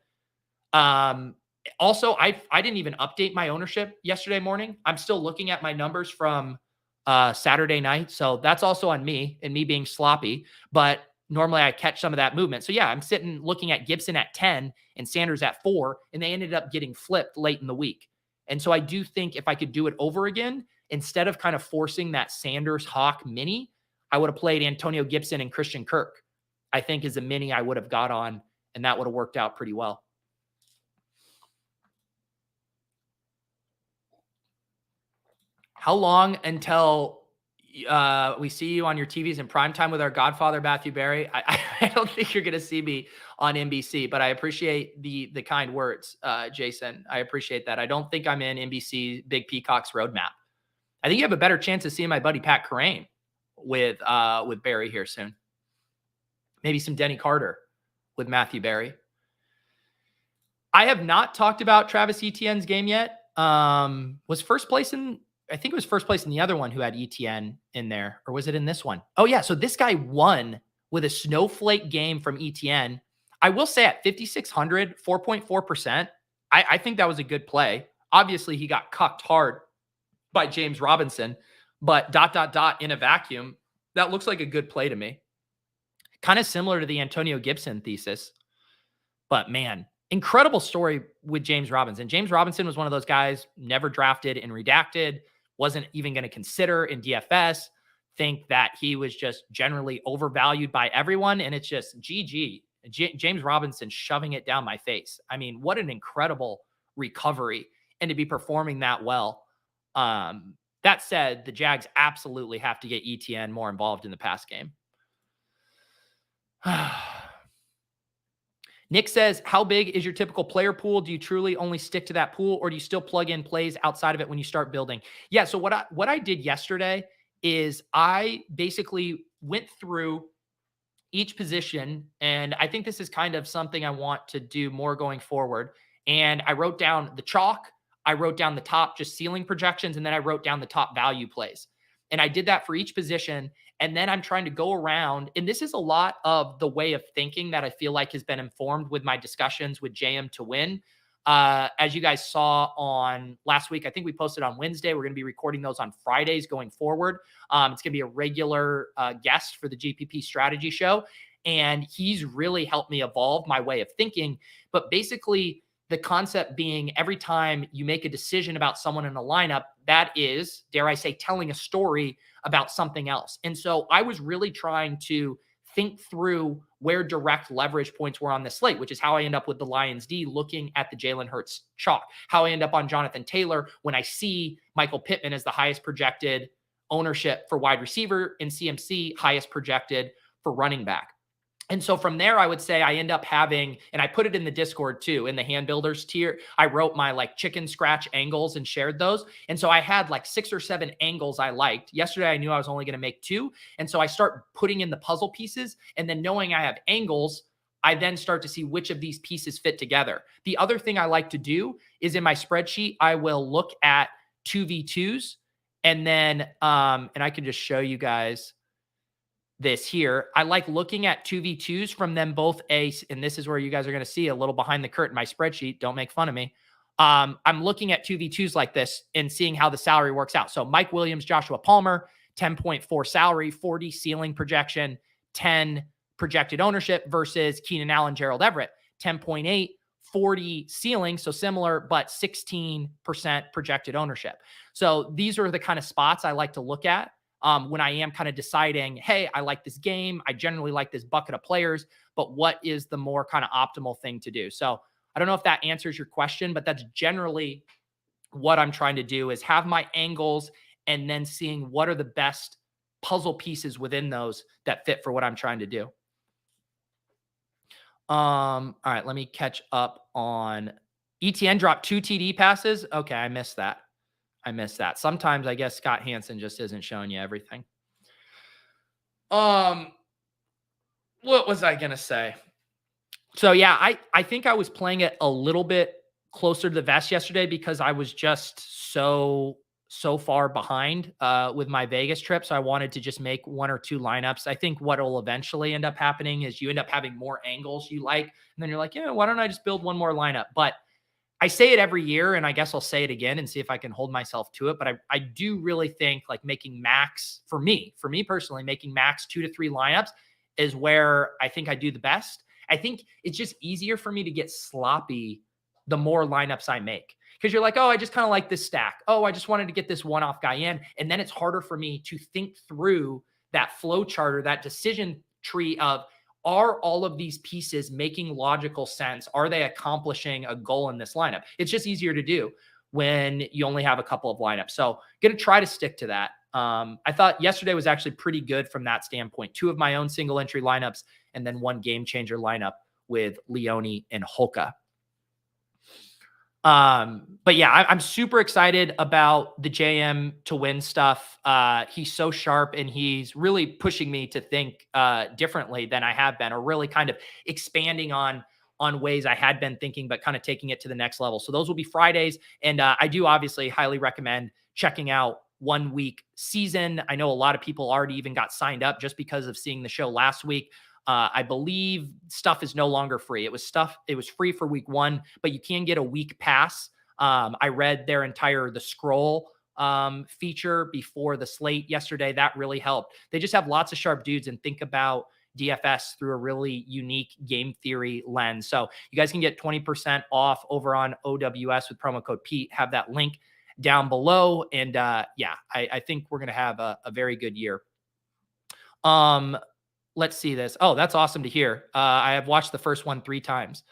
Also, I didn't even update my ownership yesterday morning. I'm still looking at my numbers from Saturday night. So that's also on me and me being sloppy, but normally I catch some of that movement. So yeah, I'm sitting looking at Gibson at 10 and Sanders at 4, and they ended up getting flipped late in the week. And so I do think if I could do it over again, instead of kind of forcing that Sanders Hawk mini, I would have played Antonio Gibson and Christian Kirk, I think is a mini I would have got on, and that would have worked out pretty well. How long until we see you on your TVs in primetime with our godfather, Matthew Berry? I don't think you're going to see me on NBC, but I appreciate the kind words, Jason. I appreciate that. I don't think I'm in NBC Big Peacock's roadmap. I think you have a better chance of seeing my buddy Pat Kerrane with Berry here soon. Maybe some Denny Carter with Matthew Berry. I have not talked about Travis Etienne's game yet. Was first place in... I think it was first place in the other one who had Etienne in there, or was it in this one? Oh yeah. So this guy won with a snowflake game from Etienne. I will say at 5,600, 4.4%, I think that was a good play. Obviously he got cucked hard by James Robinson, but ... in a vacuum, that looks like a good play to me. Kind of similar to the Antonio Gibson thesis, but man, incredible story with James Robinson. James Robinson was one of those guys never drafted in redacted, wasn't even going to consider in DFS, think that he was just generally overvalued by everyone. And it's just GG. James Robinson shoving it down my face. I mean, what an incredible recovery, and to be performing that well. That said, the Jags absolutely have to get ETN more involved in the pass game. Nick says, how big is your typical player pool? Do you truly only stick to that pool, or do you still plug in plays outside of it when you start building? Yeah. So what I did yesterday is I basically went through each position, and I think this is kind of something I want to do more going forward. And I wrote down the chalk, I wrote down the top just ceiling projections, and then I wrote down the top value plays. And I did that for each position. And then I'm trying to go around, and this is a lot of the way of thinking that I feel like has been informed with my discussions with JM to Win. As you guys saw on last week, I think we posted on Wednesday. We're going to be recording those on Fridays going forward. It's going to be a regular guest for the GPP strategy show. And he's really helped me evolve my way of thinking. But basically, the concept being every time you make a decision about someone in a lineup, that is, dare I say, telling a story about something else. And so I was really trying to think through where direct leverage points were on the slate, which is how I end up with the Lions D looking at the Jalen Hurts chalk, how I end up on Jonathan Taylor when I see Michael Pittman as the highest projected ownership for wide receiver and CMC highest projected for running back. And so from there, I would say I end up having, and I put it in the Discord too, in the hand builders tier, I wrote my like chicken scratch angles and shared those. And so I had like 6 or 7 angles I liked. Yesterday, I knew I was only going to make 2. And so I start putting in the puzzle pieces, and then knowing I have angles, I then start to see which of these pieces fit together. The other thing I like to do is in my spreadsheet, I will look at 2v2s, and then, and I can just show you guys this here. I like looking at 2v2s from them both and this is where you guys are going to see a little behind the curtain, my spreadsheet. Don't make fun of me. I'm looking at 2v2s like this and seeing how the salary works out. So Mike Williams, Joshua Palmer, 10.4 salary, 40 ceiling projection, 10 projected ownership versus Keenan Allen, Gerald Everett, 10.8, 40 ceiling. So similar, but 16% projected ownership. So these are the kind of spots I like to look at when I am kind of deciding, hey, I like this game. I generally like this bucket of players, but what is the more kind of optimal thing to do? So I don't know if that answers your question, but that's generally what I'm trying to do, is have my angles and then seeing what are the best puzzle pieces within those that fit for what I'm trying to do. All right, let me catch up on ETN dropped 2 TD passes. Okay, I missed that. Sometimes I guess Scott Hansen just isn't showing you everything. What was I going to say? So yeah, I think I was playing it a little bit closer to the vest yesterday because I was just so far behind with my Vegas trip. So I wanted to just make 1 or 2 lineups. I think what will eventually end up happening is you end up having more angles you like. And then you're like, yeah, why don't I just build one more lineup? But I say it every year, and I guess I'll say it again and see if I can hold myself to it. But I do really think like making max for me personally, making max 2 to 3 lineups is where I think I do the best. I think it's just easier for me to get sloppy the more lineups I make, because you're like, oh, I just kind of like this stack. Oh, I just wanted to get this one-off guy in. And then it's harder for me to think through that flow chart or that decision tree of, are all of these pieces making logical sense? Are they accomplishing a goal in this lineup? It's just easier to do when you only have a couple of lineups. So going to try to stick to that. I thought yesterday was actually pretty good from that standpoint. 2 of my own single entry lineups and then 1 game changer lineup with Leone and Holka. But yeah, I'm super excited about the JM to Win stuff. He's so sharp and he's really pushing me to think differently than I have been, or really kind of expanding on ways I had been thinking, but kind of taking it to the next level. So those will be Fridays. And I do obviously highly recommend checking out 1 Week Season. I know a lot of people already even got signed up just because of seeing the show last week. I believe stuff is no longer free. It was free for week 1, but you can get a week pass. I read their entire The Scroll feature before the slate yesterday. That really helped. They just have lots of sharp dudes, and think about DFS through a really unique game theory lens. So you guys can get 20% off over on OWS with promo code Pete. Have that link down below. And yeah, I think we're going to have a very good year. Let's see this. Oh, that's awesome to hear. I have watched the first one 3 times.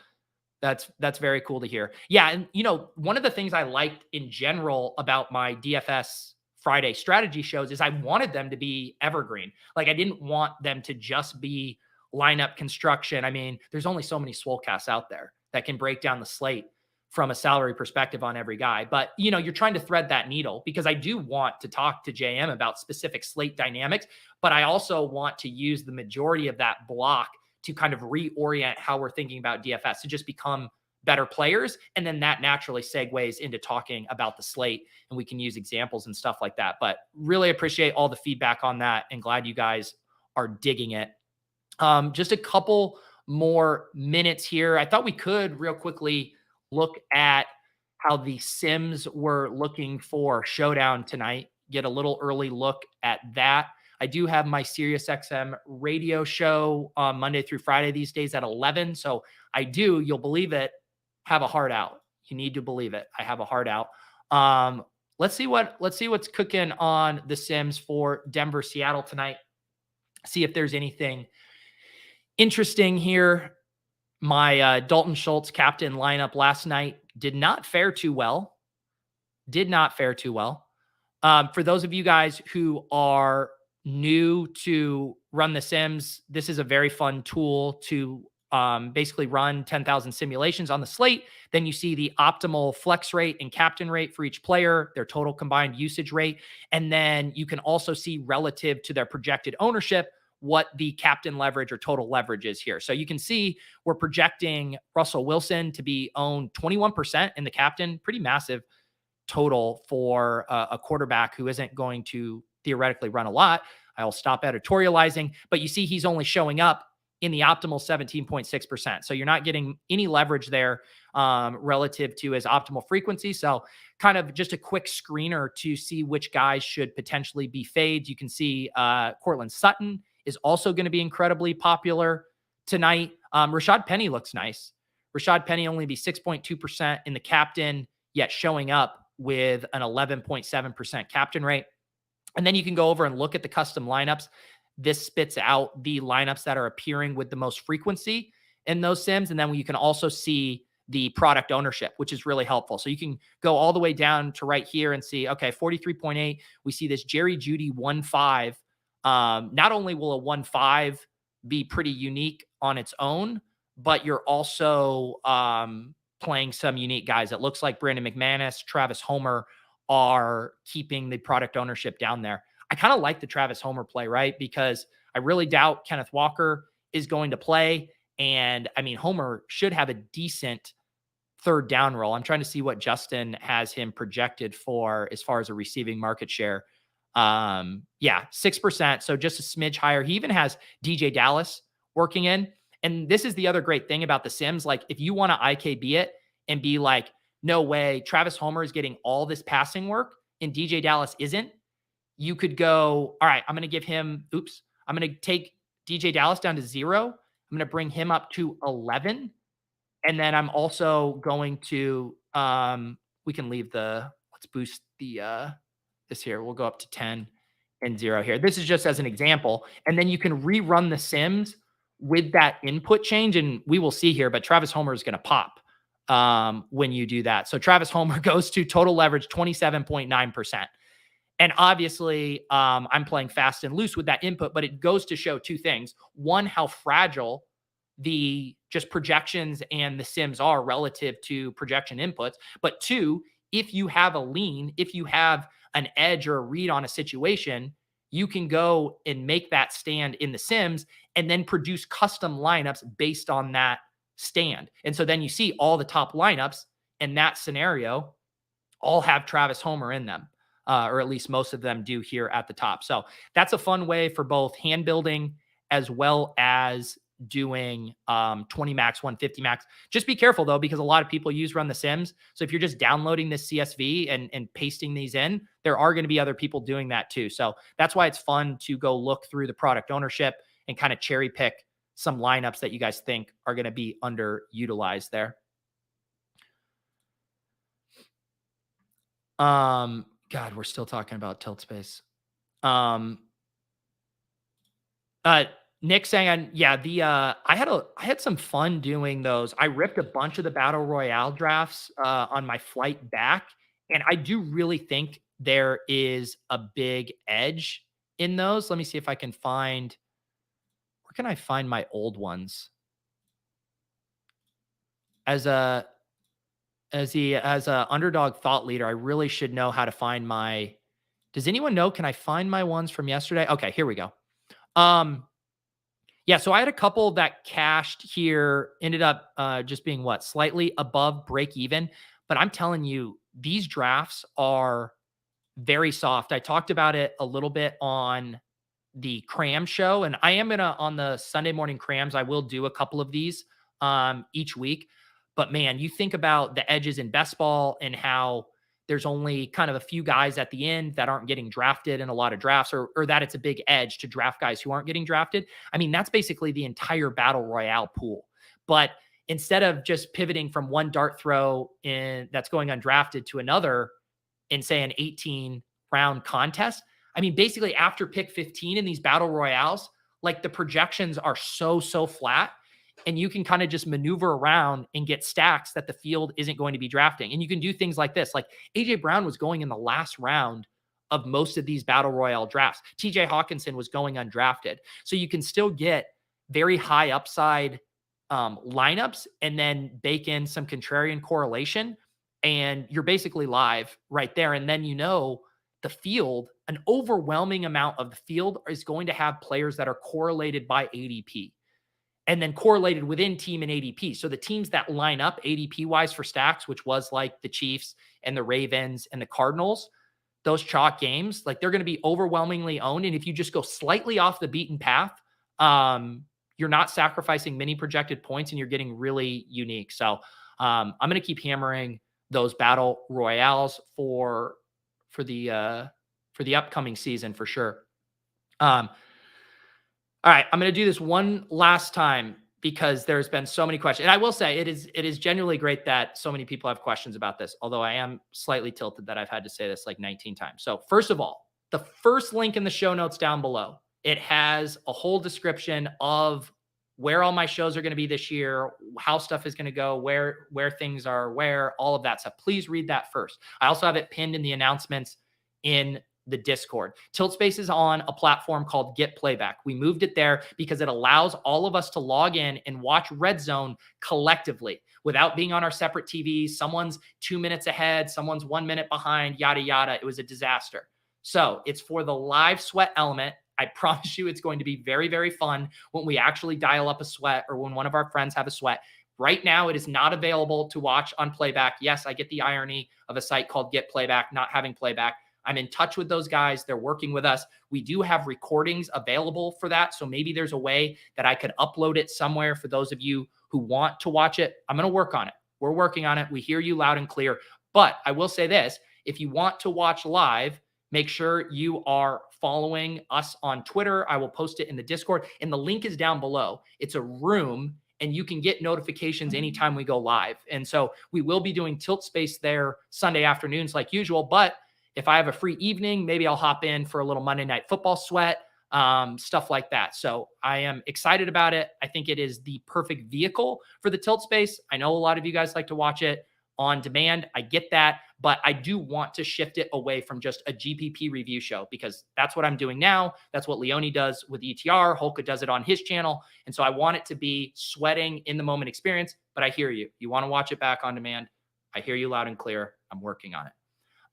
That's very cool to hear. Yeah. And one of the things I liked in general about my DFS Friday strategy shows is I wanted them to be evergreen. Like I didn't want them to just be lineup construction. I mean, there's only so many swolecasts out there that can break down the slate from a salary perspective on every guy. But, you're trying to thread that needle, because I do want to talk to JM about specific slate dynamics, but I also want to use the majority of that block to kind of reorient how we're thinking about DFS to just become better players. And then that naturally segues into talking about the slate, and we can use examples and stuff like that. But really appreciate all the feedback on that and glad you guys are digging it. Just a couple more minutes here. I thought we could real quickly look at how the Sims were looking for Showdown tonight, get a little early look at that. I do have my SiriusXM radio show on Monday through Friday these days at 11. So I do, you'll believe it, have a heart out. You need to believe it. I have a heart out. Let's see what's cooking on the Sims for Denver, Seattle tonight. See if there's anything interesting here. My Dalton Schultz captain lineup last night did not fare too well. For those of you guys who are new to run the Sims, this is a very fun tool to basically run 10,000 simulations on the slate. Then you see the optimal flex rate and captain rate for each player, their total combined usage rate. And then you can also see relative to their projected ownership what the captain leverage or total leverage is here. So you can see we're projecting Russell Wilson to be owned 21% in the captain, pretty massive total for a quarterback who isn't going to theoretically run a lot. I'll stop editorializing, but you see he's only showing up in the optimal 17.6%. So you're not getting any leverage there relative to his optimal frequency. So kind of just a quick screener to see which guys should potentially be fades. You can see Cortland Sutton is also going to be incredibly popular tonight. Rashad Penny looks nice. Rashad Penny only be 6.2% in the captain, yet showing up with an 11.7% captain rate. And then you can go over and look at the custom lineups. This spits out the lineups that are appearing with the most frequency in those Sims. And then you can also see the product ownership, which is really helpful. So you can go all the way down to right here and see, okay, 43.8. We see this Jerry Jeudy 1.5. Not only will a 1.5 be pretty unique on its own, but you're also playing some unique guys. It looks like Brandon McManus, Travis Homer are keeping the product ownership down there. I kind of like the Travis Homer play, right? Because I really doubt Kenneth Walker is going to play. And I mean, Homer should have a decent third down role. I'm trying to see what Justin has him projected for as far as a receiving market share. Yeah, 6%. So just a smidge higher. He even has DJ Dallas working in. And this is the other great thing about the Sims. Like if you want to IKB it and be like, no way, Travis Homer is getting all this passing work and DJ Dallas isn't, you could go, all right, I'm going to take DJ Dallas down to 0. I'm going to bring him up to 11. And then I'm also going to, we can leave let's boost this here. We'll go up to 10 and 0 here. This is just as an example. And then you can rerun the Sims with that input change. And we will see here, but Travis Homer is going to pop when you do that. So Travis Homer goes to total leverage 27.9%. And obviously, I'm playing fast and loose with that input, but it goes to show 2 things. One, how fragile the just projections and the Sims are relative to projection inputs. But 2, if you have a lean, if you have an edge or a read on a situation, you can go and make that stand in the Sims and then produce custom lineups based on that stand. And so then you see all the top lineups in that scenario all have Travis Homer in them. Or at least most of them do here at the top. So that's a fun way for both hand building as well as doing 20 max, 150 max. Just be careful though, because a lot of people run the Sims. So if you're just downloading this CSV and pasting these in, there are going to be other people doing that too. So that's why it's fun to go look through the product ownership and kind of cherry pick some lineups that you guys think are going to be underutilized there. God, we're still talking about tilt space. Nick saying, I had some fun doing those. I ripped a bunch of the battle royale drafts on my flight back, and I do really think there is a big edge in those. Let me see if I can find, where can I find my old ones? As a underdog thought leader, I really should know how to find my, does anyone know, can I find my ones from yesterday? Okay, here we go. Yeah, so I had a couple that cashed here, ended up just being slightly above break even. But I'm telling you, these drafts are very soft. I talked about it a little bit on the Cram show, and I am on the Sunday morning Crams, I will do a couple of these each week. But man, you think about the edges in best ball and how there's only kind of a few guys at the end that aren't getting drafted in a lot of drafts, or that it's a big edge to draft guys who aren't getting drafted. I mean, that's basically the entire battle royale pool. But instead of just pivoting from one dart throw that's going undrafted to another in, say, an 18 round contest, I mean, basically after pick 15 in these battle royales, like the projections are so flat, and you can kind of just maneuver around and get stacks that the field isn't going to be drafting. And you can do things like this. Like AJ Brown was going in the last round of most of these battle royale drafts. TJ Hawkinson was going undrafted. So you can still get very high upside lineups and then bake in some contrarian correlation, and you're basically live right there. And then, the field, an overwhelming amount of the field is going to have players that are correlated by ADP, and then correlated within team and ADP. So the teams that line up ADP wise for stacks, which was like the Chiefs and the Ravens and the Cardinals, those chalk games, like they're going to be overwhelmingly owned. And if you just go slightly off the beaten path, you're not sacrificing many projected points, and you're getting really unique. So I'm going to keep hammering those battle royales for the upcoming season for sure. All right, I'm going to do this one last time because there's been so many questions. And I will say it is genuinely great that so many people have questions about this, although I am slightly tilted that I've had to say this like 19 times. So first of all, the first link in the show notes down below, it has a whole description of where all my shows are going to be this year, how stuff is going to go, where things are, all of that stuff. Please read that first. I also have it pinned in the announcements in the Discord. Tilt Space is on a platform called Get Playback. We moved it there because it allows all of us to log in and watch Red Zone collectively without being on our separate TVs. Someone's 2 minutes ahead, someone's 1 minute behind, yada, yada. It was a disaster. So it's for the live sweat element. I promise you it's going to be very, very fun when we actually dial up a sweat, or when one of our friends have a sweat. Right now, it is not available to watch on playback. Yes, I get the irony of a site called Get Playback not having playback. I'm in touch with those guys. They're working with us. We do have recordings available for that. So maybe there's a way that I could upload it somewhere for those of you who want to watch it. I'm going to work on it. We're working on it. We hear you loud and clear. But I will say this, if you want to watch live, make sure you are following us on Twitter. I will post it in the Discord, and the link is down below. It's a room, and you can get notifications anytime we go live. And so we will be doing Tilt Space there Sunday afternoons like usual. But if I have a free evening, maybe I'll hop in for a little Monday Night Football sweat, stuff like that. So I am excited about it. I think it is the perfect vehicle for the Tilt Space. I know a lot of you guys like to watch it on demand. I get that, but I do want to shift it away from just a GPP review show, because that's what I'm doing now. That's what Leone does with ETR. Holka does it on his channel. And so I want it to be sweating in the moment experience, but I hear you. You want to watch it back on demand. I hear you loud and clear. I'm working on it.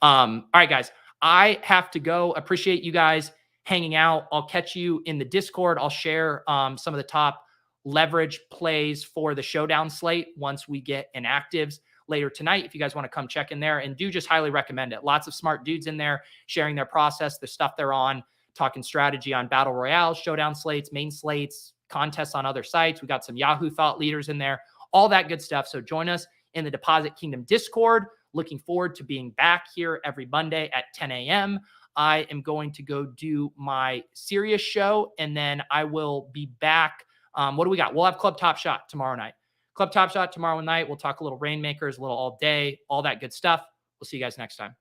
All right, guys, I have to go. Appreciate you guys hanging out. I'll catch you in the Discord. I'll share some of the top leverage plays for the Showdown slate once we get inactives later tonight. If you guys want to come check in there, and do just highly recommend it. Lots of smart dudes in there sharing their process, the stuff they're on, talking strategy on battle royale, Showdown slates, main slates, contests on other sites. We got some Yahoo thought leaders in there, all that good stuff. So join us in the Deposit Kingdom Discord. Looking forward to being back here every Monday at 10 a.m. I am going to go do my serious show, and then I will be back. What do we got? We'll have Club Top Shot tomorrow night. Club Top Shot tomorrow night. We'll talk a little Rainmakers, a little all day, all that good stuff. We'll see you guys next time.